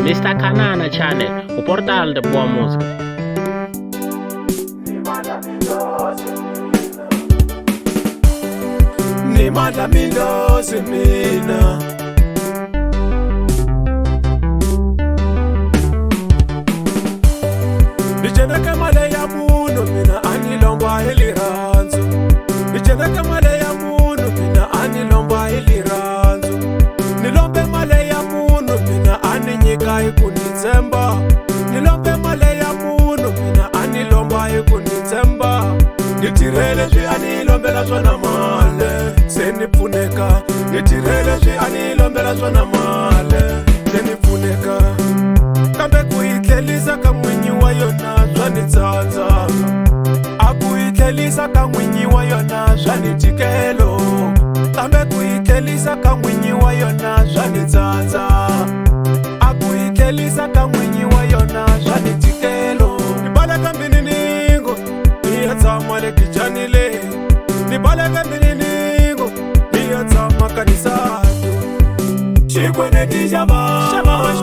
Mr. Kanana Channel, o portal de boa música. Ni manda mindozi mina Nicheneka male ya munhu mina anilomba heliranzo Nicheneka male ya munhu mina anilomba heliranzo Nilombe male ya munhu mina aninyika ikunitsemba Nilombe male ya munhu mina anilomba ikunitsemba Nitirele zwi anilombela swona male Se nipfuneka Nitirele zwi anilombela swona male Se nipfuneka Kambe kuithelisa ka mwinyi wa yona zwa nitsandza A kuithelisa ka mwinyi wa yona zwa nitikelo Kambe kuithelisa ka mwinyi wa yona zwa nitsandza A kuithelisa ka mwinyi wa yona zwa nitikelo Nibaleka mbininingo Niyatama lekijanile Nibaleka mbininingo Niyatama kanisado Shikwene dijaba Shaba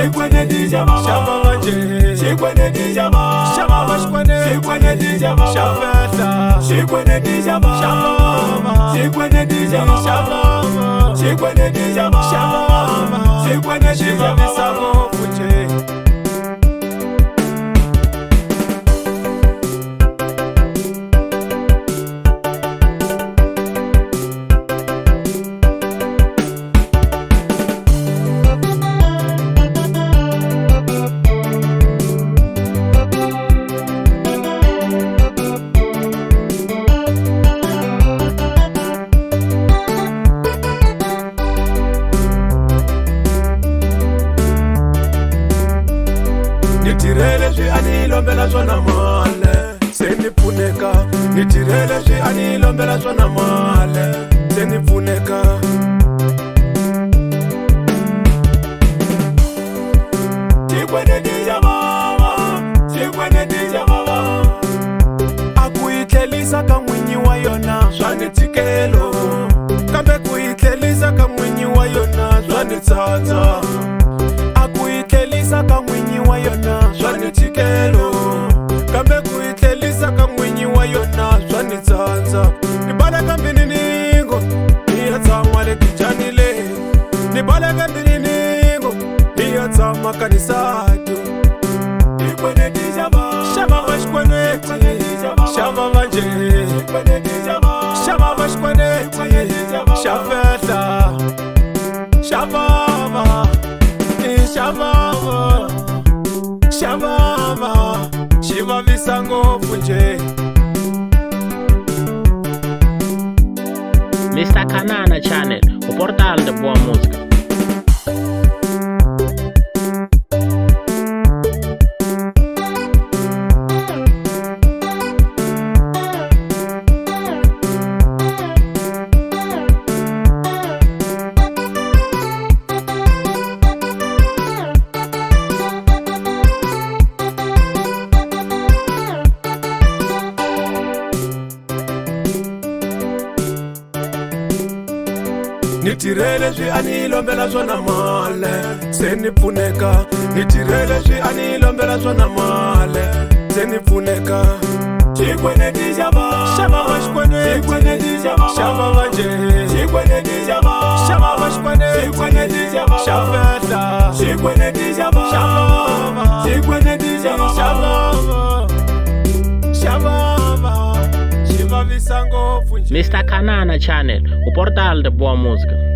Shikwene dijaba Shaba wanje Shikwene dijaba Shaba Shikwene dijaba Shaba Shikwene dijaba Shaba Shikwene dijaba Shaba Shikwene dijaba Shaba Shikwene dijaba Sabo fuche Nitirele zwi anilombela swona male Se nipfuneka Nitirele zwi anilombela swona male Se nipfuneka Shikwene dijaba Shikwene dijaba A kuithelisa ka mwinyi wa yona zwa nitikelo Kambe kuithelisa ka mwinyi wa yona zwa nitsandza A kuithelisa ka mwinyi wa yona zwa nitikelo Kambe kuithelisa ka mwinyi wa yona zwa nitsandza Nibaleka mbininingo Niyatama lekijanile Nibaleka mbininingo Niyatama kanisado Shikwene dijaba Shaba shikwene dijaba Shaba wanje Shikwene dijaba Shaba shikwene dijaba Shabela Shababa Shababa Shababa Shiva visango funje Mr. Kanana Channel, o portal de boa música. Nitirele zwi anilombela swona male Se nipfuneka Nitirele zwi anilombela swona male Se nipfuneka Shikwene dijaba Shaba Shikwene dijaba Shaba wanje Shikwene dijaba Shaba Shikwene dijaba Shabela Shikwene dijaba Shaba Shikwene dijaba Shaba Shababa Shiva visango funje Mr. Kanana Channel, o portal de boa música.